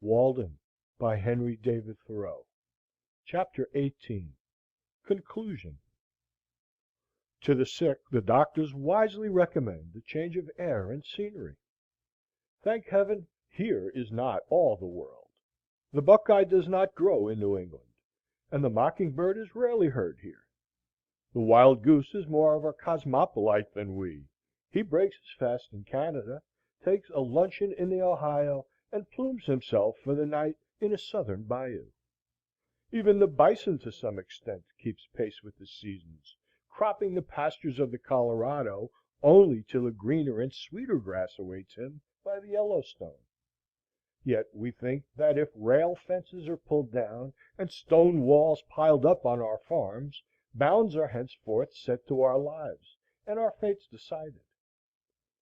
Walden, by Henry David Thoreau. Chapter 18. Conclusion. To the sick the doctors wisely recommend the change of air and scenery. Thank Heaven, here is not all the world. The buckeye does not grow in New England, and the mockingbird is rarely heard here. The wild goose is more of a cosmopolite than we. He breaks his fast in Canada, takes a luncheon in the Ohio, and plumes himself for the night in a southern bayou. Even the bison to some extent keeps pace with the seasons, cropping the pastures of the Colorado only till a greener and sweeter grass awaits him by the Yellowstone. Yet we think that if rail fences are pulled down and stone walls piled up on our farms, bounds are henceforth set to our lives, and our fates decided.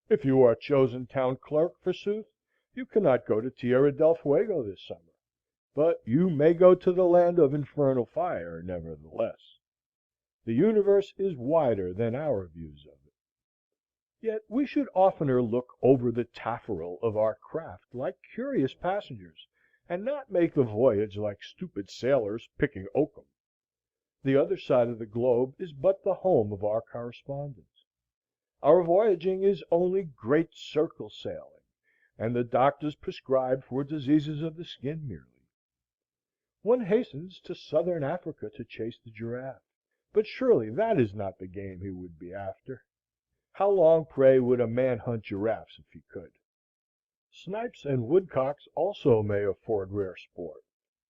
If you are chosen town clerk, forsooth, you cannot go to Tierra del Fuego this summer, but you may go to the land of infernal fire, nevertheless. The universe is wider than our views of it. Yet we should oftener look over the taffrail of our craft like curious passengers, and not make the voyage like stupid sailors picking oakum. The other side of the globe is but the home of our correspondence. Our voyaging is only great circle sailing, and the doctors prescribe for diseases of the skin merely. One hastens to southern Africa to chase the giraffe, but surely that is not the game he would be after. How long, pray, would a man hunt giraffes if he could? Snipes and woodcocks also may afford rare sport,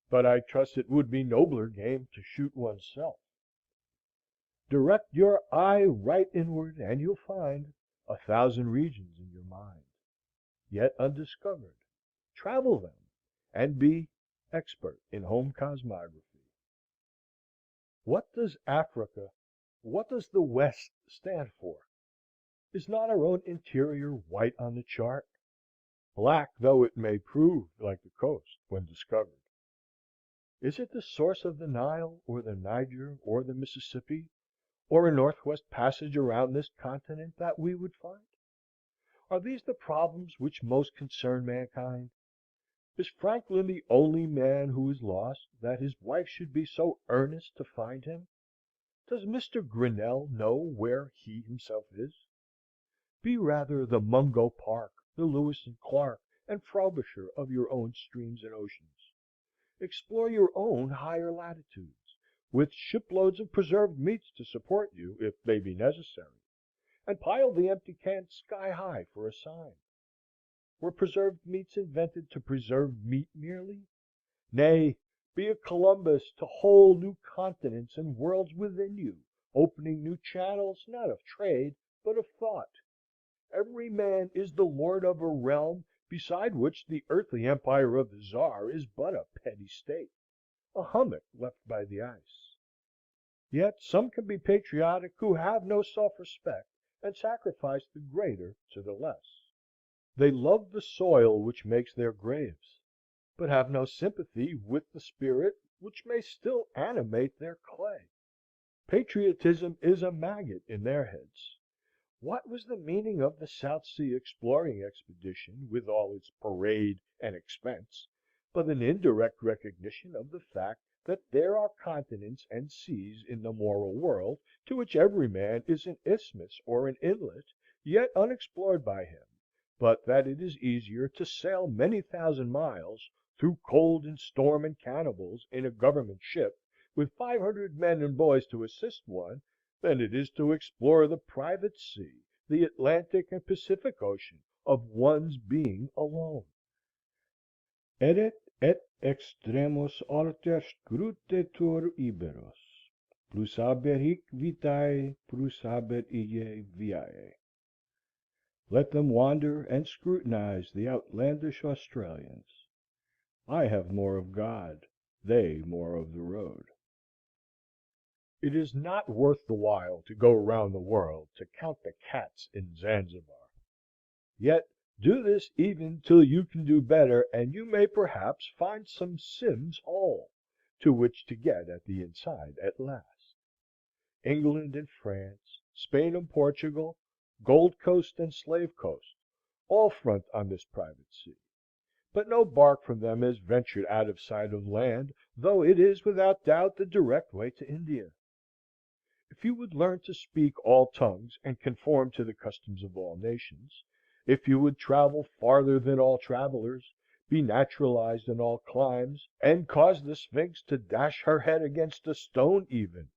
but I trust it would be nobler game to shoot one's self. Direct your eye right inward, and you'll find 1,000 regions in your mind, yet undiscovered. Travel them, and be expert in home cosmography. What does Africa, what does the West stand for? Is not our own interior white on the chart? Black though it may prove, like the coast, when discovered. Is it the source of the Nile, or the Niger, or the Mississippi, or a northwest passage around this continent that we would find? Are these the problems which most concern mankind? Is Franklin the only man who is lost, that his wife should be so earnest to find him? Does Mr. Grinnell know where he himself is? Be rather the Mungo Park, the Lewis and Clark, and Frobisher of your own streams and oceans. Explore your own higher latitudes, with shiploads of preserved meats to support you, if they be necessary, and pile the empty cans sky high for a sign. Were preserved meats invented to preserve meat merely? Nay, be a Columbus to whole new continents and worlds within you, opening new channels, not of trade, but of thought. Every man is the lord of a realm beside which the earthly empire of the Czar is but a petty state, a hummock left by the ice. Yet some can be patriotic who have no self-respect, and sacrifice the greater to the less. They love the soil which makes their graves, but have no sympathy with the spirit which may still animate their clay. Patriotism is a maggot in their heads. What was the meaning of the South Sea exploring expedition, with all its parade and expense, but an indirect recognition of the fact that there are continents and seas in the moral world to which every man is an isthmus or an inlet, yet unexplored by him, but that it is easier to sail many thousand miles through cold and storm and cannibals in a government ship, with 500 men and boys to assist one, than it is to explore the private sea, the Atlantic and Pacific Ocean, of one's being alone. Erit et extremos alter scrutetur iberos, plus haber hic vitae, plus haber ille viae. Let them wander and scrutinize the outlandish Australians. I have more of God, they more of the road. It is not worth the while to go round the world to count the cats in Zanzibar. Yet do this even till you can do better, and you may perhaps find some Sim's hole, to which to get at the inside at last. England and France, Spain and Portugal, Gold Coast and Slave Coast, all front on this private sea. but no bark from them has ventured out of sight of land, though it is without doubt the direct way to India. If you would learn to speak all tongues and conform to the customs of all nations, if you would travel farther than all travelers, be naturalized in all climes, and cause the Sphinx to dash her head against a stone even,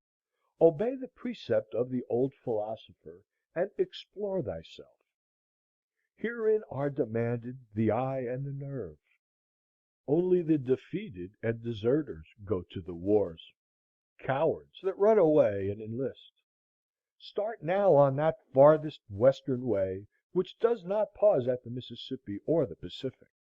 obey the precept of the old philosopher, and explore thyself. Herein are demanded the eye and the nerve. Only the defeated and deserters go to the wars, cowards that run away and enlist. Start now on that farthest western way, which does not pause at the Mississippi or the Pacific,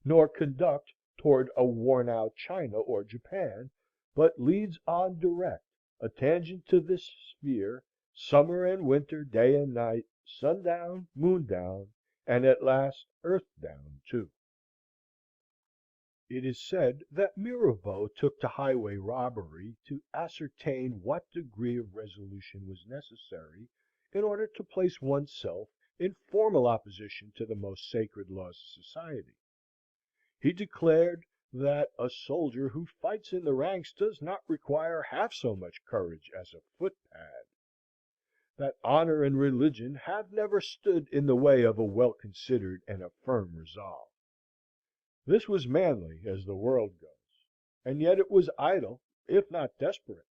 nor conduct toward a worn out China or Japan, but leads on direct, a tangent to this sphere, summer and winter, day and night, sundown, moondown, and at last earthdown too. It is said that Mirabeau took to highway robbery to ascertain what degree of resolution was necessary in order to place one's self in formal opposition to the most sacred laws of society. He declared that a soldier who fights in the ranks does not require half so much courage as a footpad; that honor and religion have never stood in the way of a well-considered and a firm resolve. This was manly, as the world goes, and yet it was idle, if not desperate.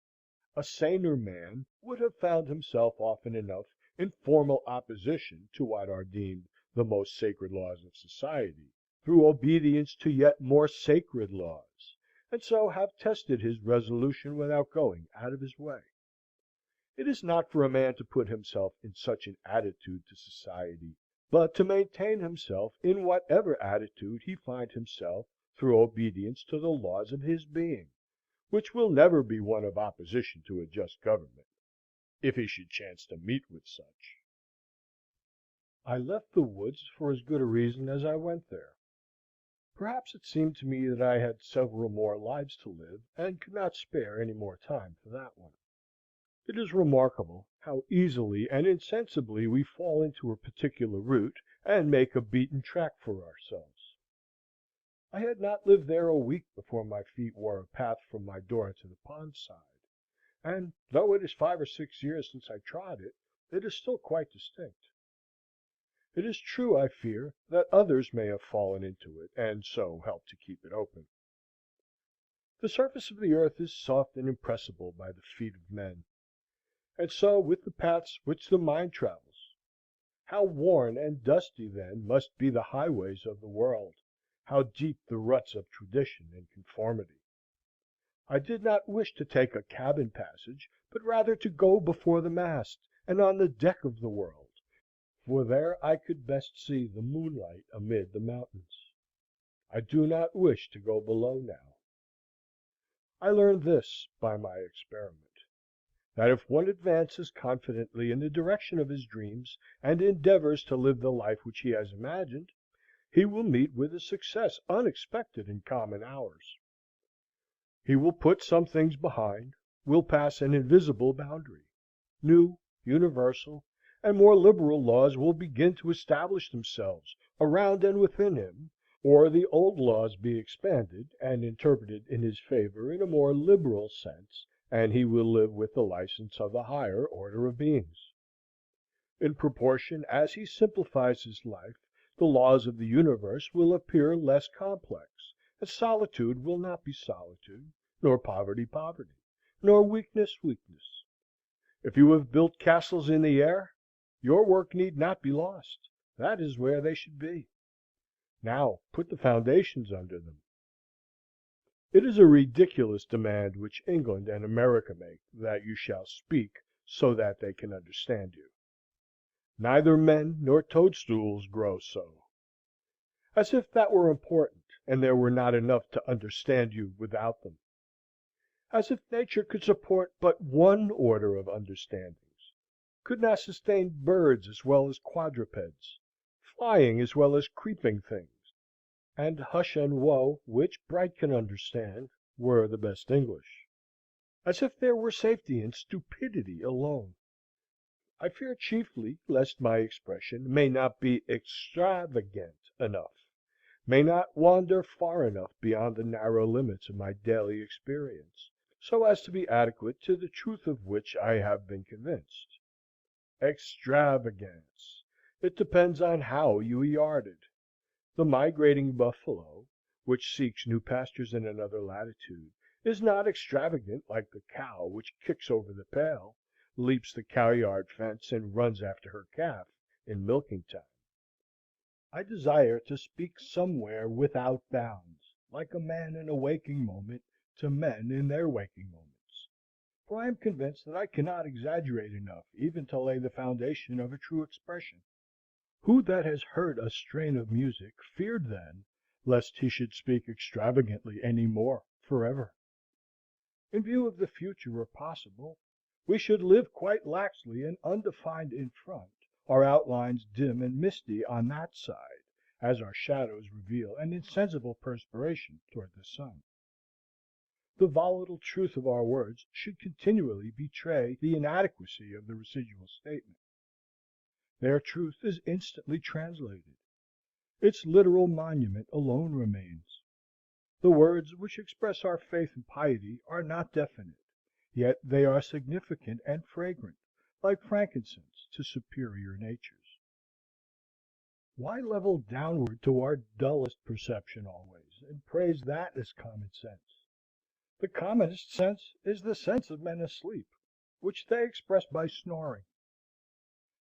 A saner man would have found himself often enough in formal opposition to what are deemed the most sacred laws of society, through obedience to yet more sacred laws, and so have tested his resolution without going out of his way. It is not for a man to put himself in such an attitude to society, but to maintain himself in whatever attitude he find himself through obedience to the laws of his being, which will never be one of opposition to a just government, if he should chance to meet with such. I left the woods for as good a reason as I went there. Perhaps it seemed to me that I had several more lives to live, and could not spare any more time for that one. It is remarkable how easily and insensibly we fall into a particular route, and make a beaten track for ourselves. I had not lived there a week before my feet wore a path from my door to the pond side, and though it is 5 or 6 years since I trod it, it is still quite distinct. It is true, I fear, that others may have fallen into it, and so helped to keep it open. The surface of the earth is soft and impressible by the feet of men. And so with the paths which the mind travels. How worn and dusty, then, must be the highways of the world, how deep the ruts of tradition and conformity. I did not wish to take a cabin passage, but rather to go before the mast, and on the deck of the world, for there I could best see the moonlight amid the mountains. I do not wish to go below now. I learned this by my experiment, that if one advances confidently in the direction of his dreams, and endeavors to live the life which he has imagined, he will meet with a success unexpected in common hours. He will put some things behind, will pass an invisible boundary. New, universal, and more liberal laws will begin to establish themselves around and within him, or the old laws be expanded and interpreted in his favor in a more liberal sense, and he will live with the license of a higher order of beings. In proportion as he simplifies his life, the laws of the universe will appear less complex, and solitude will not be solitude, nor poverty poverty, nor weakness weakness. If you have built castles in the air, your work need not be lost. That is where they should be. Now put the foundations under them. It is a ridiculous demand which England and America make, that you shall speak so that they can understand you. Neither men nor toadstools grow so. As if that were important, and there were not enough to understand you without them. As if nature could support but one order of understandings, could not sustain birds as well as quadrupeds, flying as well as creeping things, and hush and woe, which Bright can understand, were the best English. As if there were safety in stupidity alone. I fear chiefly lest my expression may not be extravagant enough, may not wander far enough beyond the narrow limits of my daily experience, so as to be adequate to the truth of which I have been convinced. Extravagance! It depends on how you yard it. The migrating buffalo, which seeks new pastures in another latitude, is not extravagant like the cow which kicks over the pail, leaps the cowyard fence, and runs after her calf in milking time. I desire to speak somewhere without bounds, like a man in a waking moment to men in their waking moments, for I am convinced that I cannot exaggerate enough even to lay the foundation of a true expression. Who that has heard a strain of music feared then lest he should speak extravagantly any more forever? In view of the future, or possible, we should live quite laxly and undefined in front, our outlines dim and misty on that side, as our shadows reveal an insensible perspiration toward the sun. The volatile truth of our words should continually betray the inadequacy of the residual statement. Their truth is instantly translated. Its literal monument alone remains. The words which express our faith and piety are not definite, yet they are significant and fragrant, like frankincense to superior natures. Why level downward to our dullest perception always, and praise that as common sense? The commonest sense is the sense of men asleep, which they express by snoring.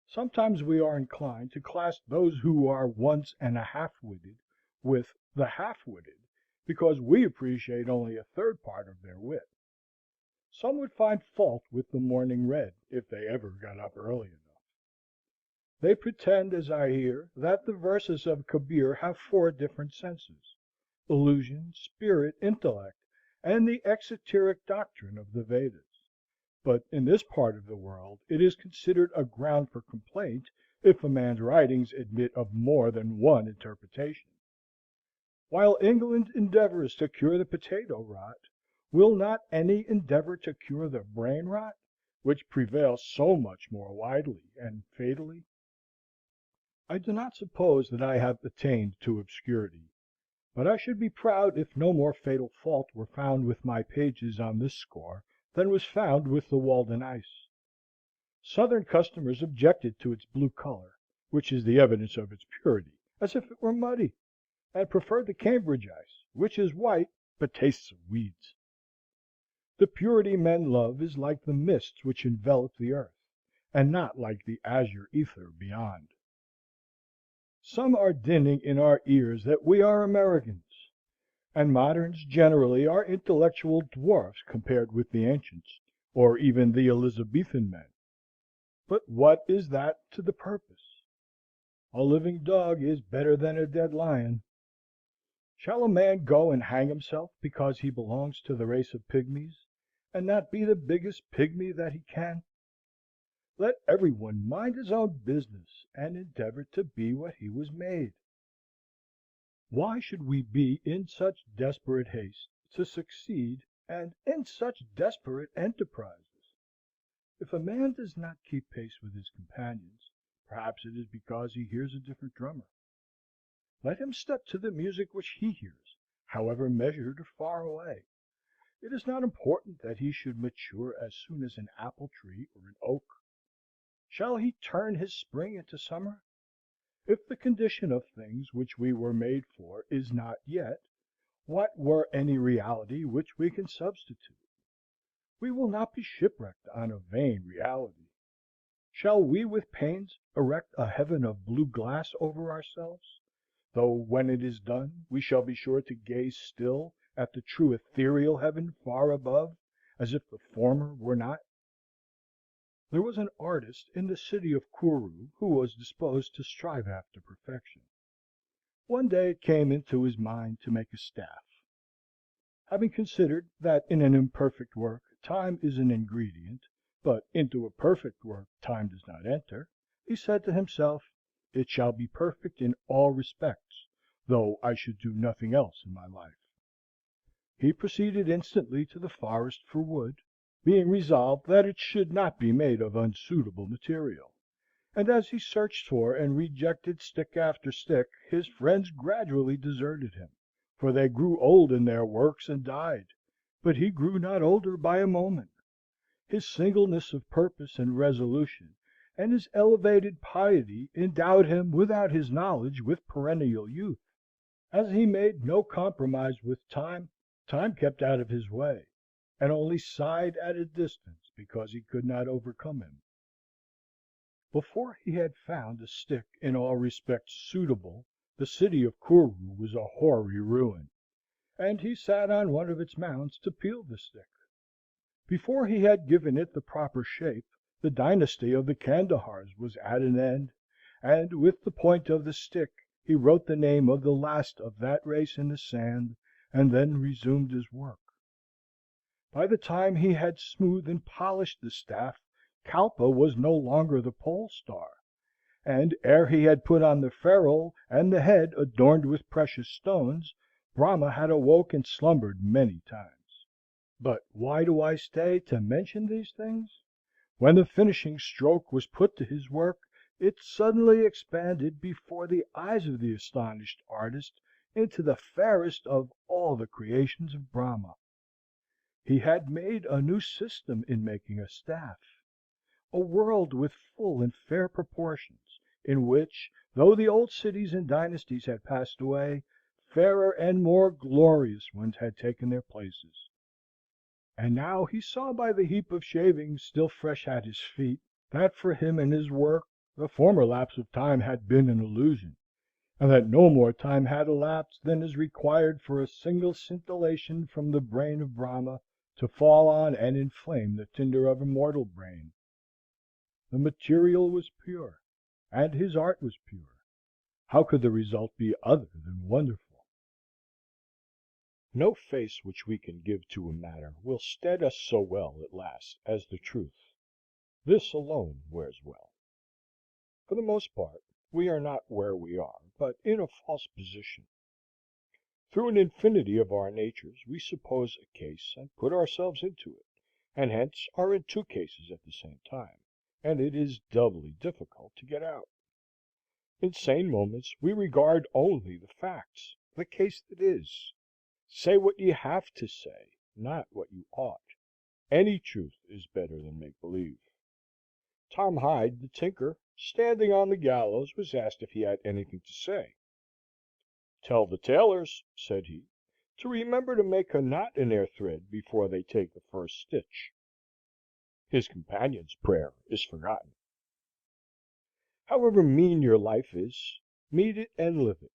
Sometimes we are inclined to class those who are once and a half-witted with the half-witted, because we appreciate only a third part of their wit. Some would find fault with the morning red, if they ever got up early enough. They pretend, as I hear, that the verses of Kabir have four different senses: illusion, spirit, intellect, and the exoteric doctrine of the Vedas. But in this part of the world it is considered a ground for complaint if a man's writings admit of more than one interpretation. While England endeavors to cure the potato rot, will not any endeavor to cure the brain rot, which prevails so much more widely and fatally? I do not suppose that I have attained to obscurity, but I should be proud if no more fatal fault were found with my pages on this score than was found with the Walden ice. Southern customers objected to its blue color, which is the evidence of its purity, as if it were muddy, and preferred the Cambridge ice, which is white, but tastes of weeds. The purity men love is like the mists which envelop the earth, and not like the azure ether beyond. Some are dinning in our ears that we are Americans, and moderns generally are intellectual dwarfs compared with the ancients, or even the Elizabethan men. But what is that to the purpose? A living dog is better than a dead lion. Shall a man go and hang himself because he belongs to the race of pygmies, and not be the biggest pygmy that he can? Let every one mind his own business, and endeavor to be what he was made. Why should we be in such desperate haste to succeed, and in such desperate enterprises? If a man does not keep pace with his companions, perhaps it is because he hears a different drummer. Let him step to the music which he hears, however measured or far away. It is not important that he should mature as soon as an apple tree or an oak. Shall he turn his spring into summer? If the condition of things which we were made for is not yet, what were any reality which we can substitute? We will not be shipwrecked on a vain reality. Shall we with pains erect a heaven of blue glass over ourselves, though when it is done we shall be sure to gaze still at the true ethereal heaven far above, as if the former were not? There was an artist in the city of Kouroo who was disposed to strive after perfection. One day it came into his mind to make a staff. Having considered that in an imperfect work time is an ingredient, but into a perfect work time does not enter, he said to himself, "It shall be perfect in all respects, though I should do nothing else in my life." He proceeded instantly to the forest for wood, being resolved that it should not be made of unsuitable material, and as he searched for and rejected stick after stick, his friends gradually deserted him, for they grew old in their works and died, but he grew not older by a moment. His singleness of purpose and resolution, and his elevated piety, endowed him, without his knowledge, with perennial youth. As he made no compromise with time, time kept out of his way, and only sighed at a distance because he could not overcome him. Before he had found a stick in all respects suitable, the city of Kuru was a hoary ruin, and he sat on one of its mounds to peel the stick. Before he had given it the proper shape, the dynasty of the Kandahars was at an end, and with the point of the stick he wrote the name of the last of that race in the sand, and then resumed his work. By the time he had smoothed and polished the staff, Kalpa was no longer the pole star, and ere he had put on the ferule and the head adorned with precious stones, Brahma had awoke and slumbered many times. But why do I stay to mention these things? When the finishing stroke was put to his work, it suddenly expanded before the eyes of the astonished artist into the fairest of all the creations of Brahma. He had made a new system in making a staff, a world with full and fair proportions, in which, though the old cities and dynasties had passed away, fairer and more glorious ones had taken their places. And now he saw by the heap of shavings still fresh at his feet, that for him and his work the former lapse of time had been an illusion, and that no more time had elapsed than is required for a single scintillation from the brain of Brahma to fall on and inflame the tinder of a mortal brain. The material was pure, and his art was pure. How could the result be other than wonderful? No face which we can give to a matter will stead us so well at last as the truth. This alone wears well. For the most part, we are not where we are, but in a false position. Through an infinity of our natures we suppose a case and put ourselves into it, and hence are in two cases at the same time, and it is doubly difficult to get out. In sane moments we regard only the facts, the case that is. Say what you have to say, not what you ought. Any truth is better than make-believe. Tom Hyde, the tinker, standing on the gallows, was asked if he had anything to say. "Tell the tailors," said he, "to remember to make a knot in their thread before they take the first stitch." His companion's prayer is forgotten. However mean your life is, meet it and live it.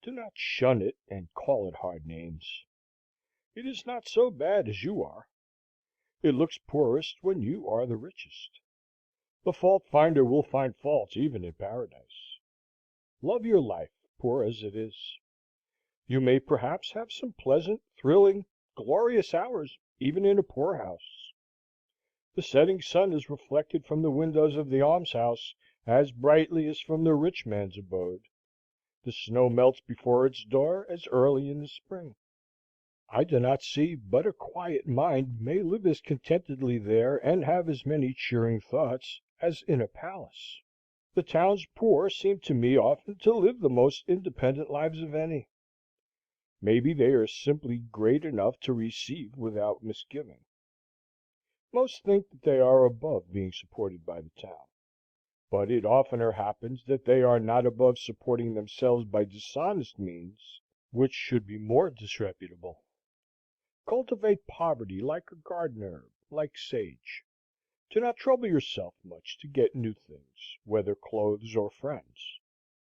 Do not shun it and call it hard names. It is not so bad as you are. It looks poorest when you are the richest. The fault finder will find faults even in paradise. Love your life, poor as it is. You may perhaps have some pleasant, thrilling, glorious hours even in a poorhouse. The setting sun is reflected from the windows of the almshouse as brightly as from the rich man's abode. The snow melts before its door as early in the spring. I do not see but a quiet mind may live as contentedly there and have as many cheering thoughts as in a palace. The town's poor seem to me often to live the most independent lives of any. Maybe they are simply great enough to receive without misgiving. Most think that they are above being supported by the town, but it oftener happens that they are not above supporting themselves by dishonest means, which should be more disreputable. Cultivate poverty like a garden herb, like sage. Do not trouble yourself much to get new things, whether clothes or friends.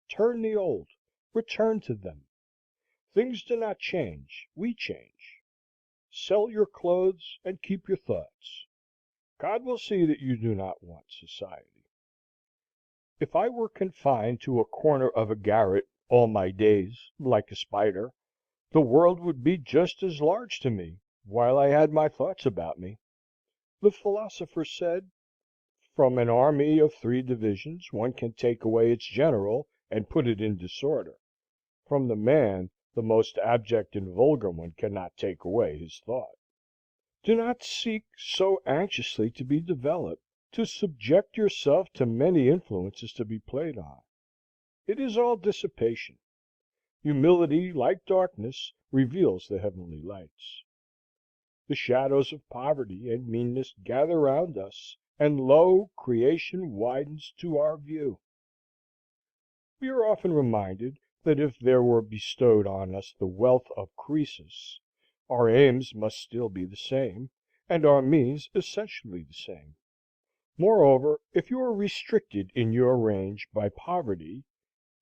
Turn the old, return to them. Things do not change, we change. Sell your clothes and keep your thoughts. God will see that you do not want society. If I were confined to a corner of a garret all my days, like a spider, the world would be just as large to me, while I had my thoughts about me. The philosopher said, "From an army of 3 divisions one can take away its general and put it in disorder. From the man, the most abject and vulgar one cannot take away his thought." Do not seek so anxiously to be developed, to subject yourself to many influences to be played on. It is all dissipation. Humility, like darkness, reveals the heavenly lights. The shadows of poverty and meanness gather round us, and lo, creation widens to our view. We are often reminded that if there were bestowed on us the wealth of Croesus, our aims must still be the same, and our means essentially the same. Moreover, if you are restricted in your range by poverty,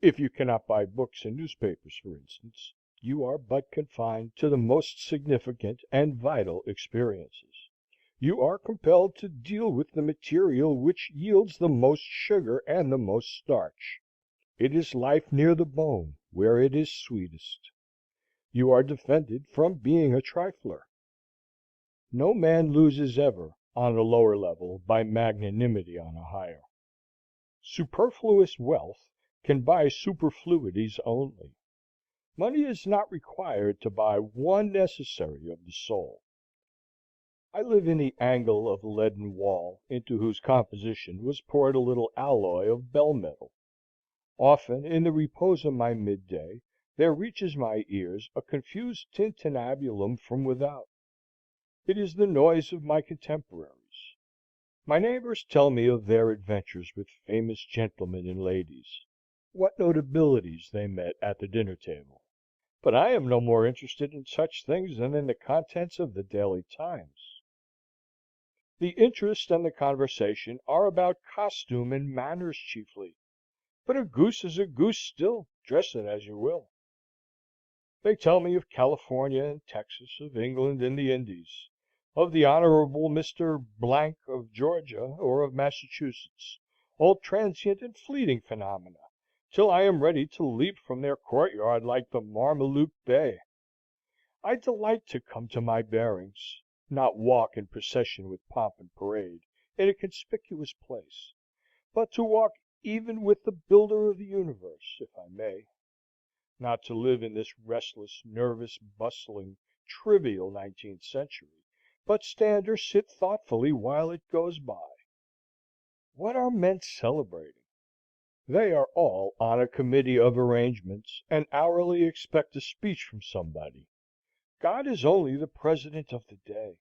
if you cannot buy books and newspapers, for instance, you are but confined to the most significant and vital experiences. You are compelled to deal with the material which yields the most sugar and the most starch. It is life near the bone, where it is sweetest. You are defended from being a trifler. No man loses ever on a lower level by magnanimity on a higher. Superfluous wealth can buy superfluities only. Money is not required to buy one necessary of the soul. I live in the angle of the leaden wall, into whose composition was poured a little alloy of bell metal. Often, in the repose of my midday, there reaches my ears a confused tintinnabulum from without. It is the noise of my contemporaries. My neighbors tell me of their adventures with famous gentlemen and ladies, what notabilities they met at the dinner table. But I am no more interested in such things than in the contents of the Daily Times. The interest and the conversation are about costume and manners chiefly. But a goose is a goose still, dress it as you will. They tell me of California and Texas, of England and the Indies, of the Honorable Mr. Blank of Georgia or of Massachusetts, all transient and fleeting phenomena, till I am ready to leap from their courtyard like the Mameluke Bey. I delight to come to my bearings, not walk in procession with pomp and parade, in a conspicuous place, but to walk even with the builder of the universe, if I may; not to live in this restless, nervous, bustling, trivial 19th century, but stand or sit thoughtfully while it goes by. What are men celebrating? They are all on a committee of arrangements, and hourly expect a speech from somebody. God is only the president of the day,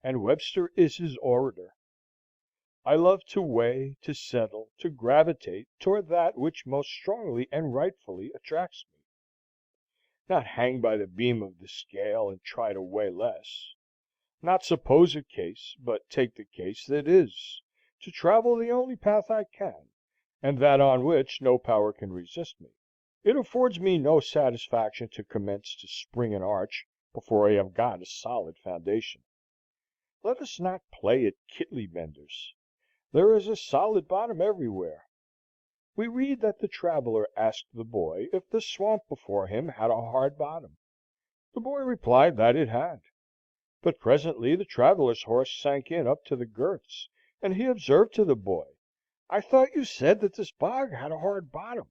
and Webster is his orator. I love to weigh, to settle, to gravitate toward that which most strongly and rightfully attracts me. Not hang by the beam of the scale and try to weigh less. Not suppose a case, but take the case that is, to travel the only path I can, and that on which no power can resist me. It affords me no satisfaction to commence to spring an arch before I have got a solid foundation. Let us not play at Kitley benders. There is a solid bottom everywhere. We read that the traveler asked the boy if the swamp before him had a hard bottom. The boy replied that it had. But presently the traveler's horse sank in up to the girths, and he observed to the boy, "I thought you said that this bog had a hard bottom."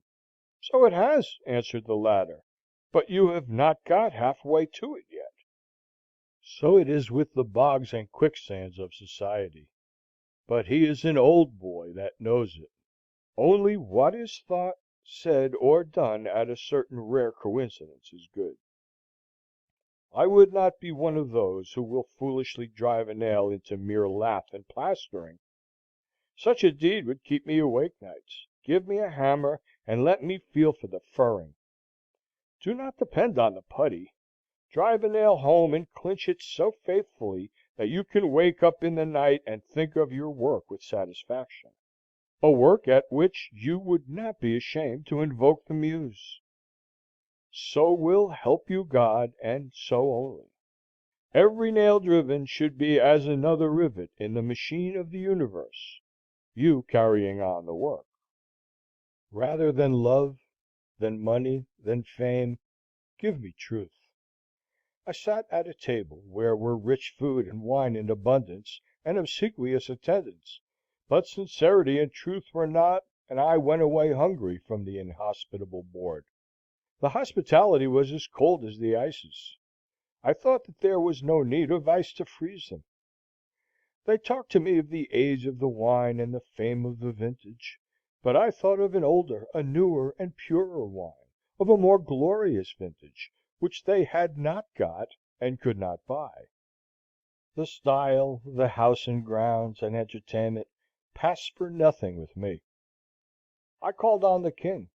"So it has," answered the latter, "but you have not got half way to it yet." So it is with the bogs and quicksands of society. But he is an old boy that knows it. Only what is thought, said, or done at a certain rare coincidence is good. I would not be one of those who will foolishly drive a nail into mere lath and plastering. Such a deed would keep me awake nights. Give me a hammer, and let me feel for the furring. Do not depend on the putty. Drive a nail home and clinch it so faithfully that you can wake up in the night and think of your work with satisfaction, a work at which you would not be ashamed to invoke the Muse. So will help you God, and so only. Every nail driven should be as another rivet in the machine of the universe, you carrying on the work. Rather than love, than money, than fame, give me truth. I sat at a table where were rich food and wine in abundance, and obsequious attendants, but sincerity and truth were not, and I went away hungry from the inhospitable board. The hospitality was as cold as the ices. I thought that there was no need of ice to freeze them. They talked to me of the age of the wine and the fame of the vintage, but I thought of an older, a newer, and purer wine, of a more glorious vintage, which they had not got and could not buy. The style, the house and grounds, and entertainment passed for nothing with me. I called on the king,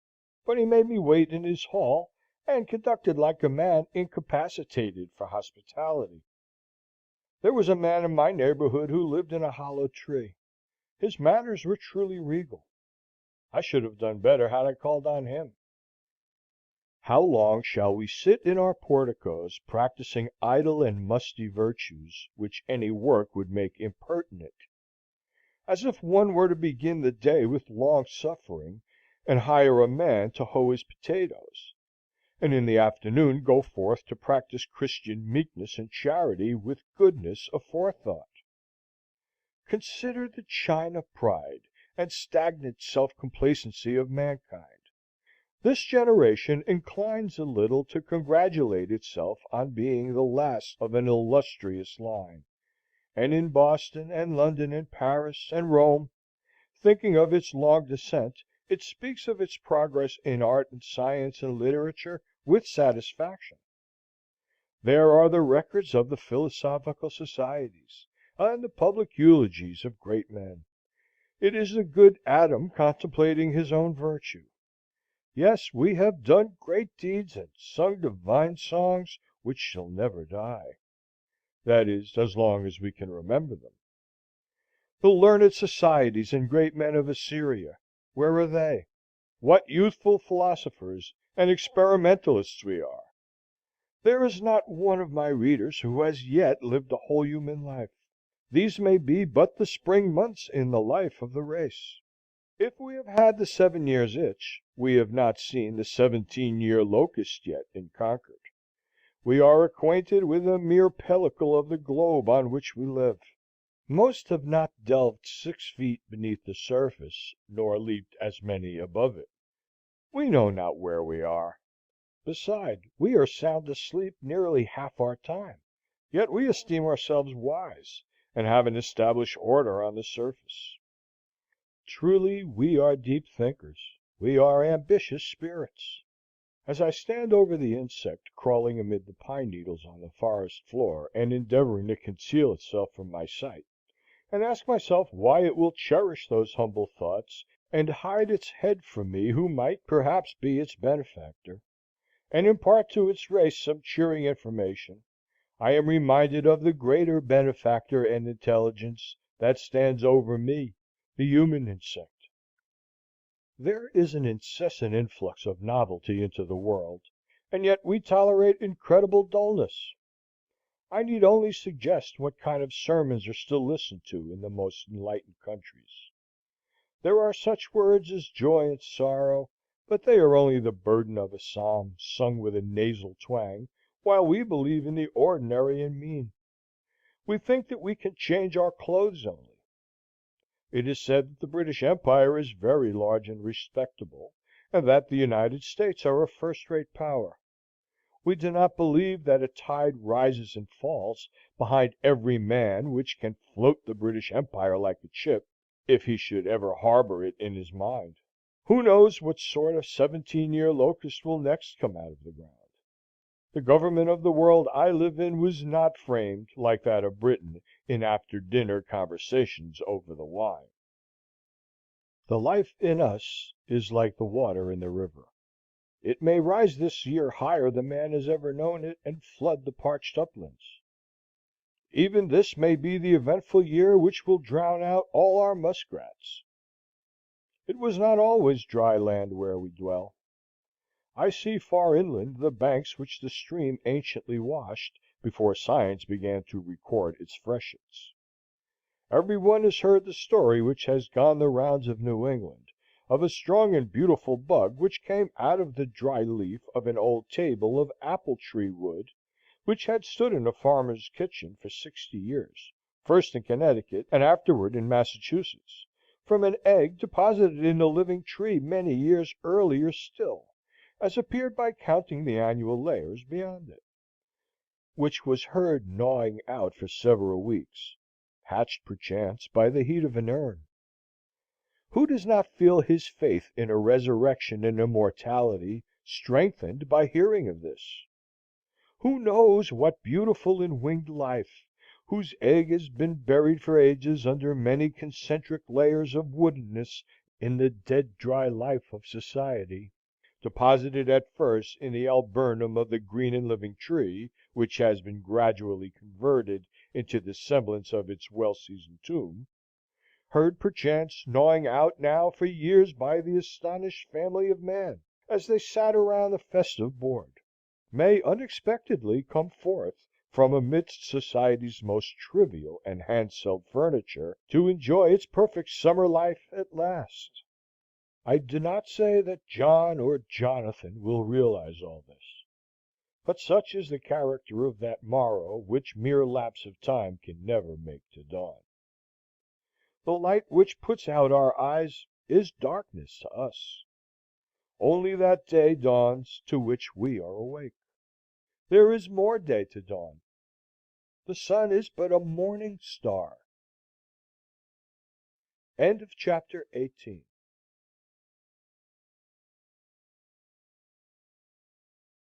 but he made me wait in his hall, and conducted like a man incapacitated for hospitality. There was a man in my neighborhood who lived in a hollow tree. His manners were truly regal. I should have done better had I called on him. How long shall we sit in our porticos practising idle and musty virtues, which any work would make impertinent? As if one were to begin the day with long suffering, and hire a man to hoe his potatoes, and in the afternoon go forth to practise Christian meekness and charity with goodness aforethought. Consider the China pride and stagnant self-complacency of mankind. This generation inclines a little to congratulate itself on being the last of an illustrious line, and in Boston and London and Paris and Rome, thinking of its long descent, it speaks of its progress in art and science and literature with satisfaction. There are the records of the philosophical societies, and the public eulogies of great men. It is the good Adam contemplating his own virtue. Yes, we have done great deeds and sung divine songs which shall never die. That is, as long as we can remember them. The learned societies and great men of Assyria, where are they? What youthful philosophers and experimentalists we are! There is not one of my readers who has yet lived a whole human life. These may be but the spring months in the life of the race. If we have had the 7 years' itch, we have not seen the 17-year locust yet in Concord. We are acquainted with a mere pellicle of the globe on which we live. Most have not delved 6 feet beneath the surface, nor leaped as many above it. We know not where we are. Beside, we are sound asleep nearly half our time, yet we esteem ourselves wise, and have an established order on the surface. Truly, we are deep thinkers, we are ambitious spirits. As I stand over the insect crawling amid the pine needles on the forest floor, and endeavoring to conceal itself from my sight, and ask myself why it will cherish those humble thoughts, and hide its head from me who might perhaps be its benefactor, and impart to its race some cheering information, I am reminded of the greater benefactor and intelligence that stands over me, the human insect. There is an incessant influx of novelty into the world, and yet we tolerate incredible dullness. I need only suggest what kind of sermons are still listened to in the most enlightened countries. There are such words as joy and sorrow, but they are only the burden of a psalm, sung with a nasal twang, while we believe in the ordinary and mean. We think that we can change our clothes only. It is said that the British Empire is very large and respectable, and that the United States are a first-rate power. We do not believe that a tide rises and falls behind every man which can float the British Empire like a chip, if he should ever harbor it in his mind. Who knows what sort of 17-year locust will next come out of the ground? The government of the world I live in was not framed, like that of Britain, in after-dinner conversations over the wine. The life in us is like the water in the river. It may rise this year higher than man has ever known it, and flood the parched uplands. Even this may be the eventful year which will drown out all our muskrats. It was not always dry land where we dwell. I see far inland the banks which the stream anciently washed before science began to record its freshets. Every one has heard the story which has gone the rounds of New England, of a strong and beautiful bug which came out of the dry leaf of an old table of apple-tree wood, which had stood in a farmer's kitchen for 60 years, first in Connecticut and afterward in Massachusetts, from an egg deposited in the living tree many years earlier still, as appeared by counting the annual layers beyond it, which was heard gnawing out for several weeks, hatched perchance by the heat of an urn. Who does not feel his faith in a resurrection and immortality strengthened by hearing of this? Who knows what beautiful and winged life, whose egg has been buried for ages under many concentric layers of woodenness in the dead dry life of society, deposited at first in the alburnum of the green and living tree, which has been gradually converted into the semblance of its well-seasoned tomb, heard perchance gnawing out now for years by the astonished family of man, as they sat around the festive board, may unexpectedly come forth from amidst society's most trivial and hand-sewed furniture to enjoy its perfect summer life at last. I do not say that John or Jonathan will realize all this, but such is the character of that morrow which mere lapse of time can never make to dawn. The light which puts out our eyes is darkness to us. Only that day dawns to which we are awake. There is more day to dawn. The sun is but a morning star. End of chapter 18.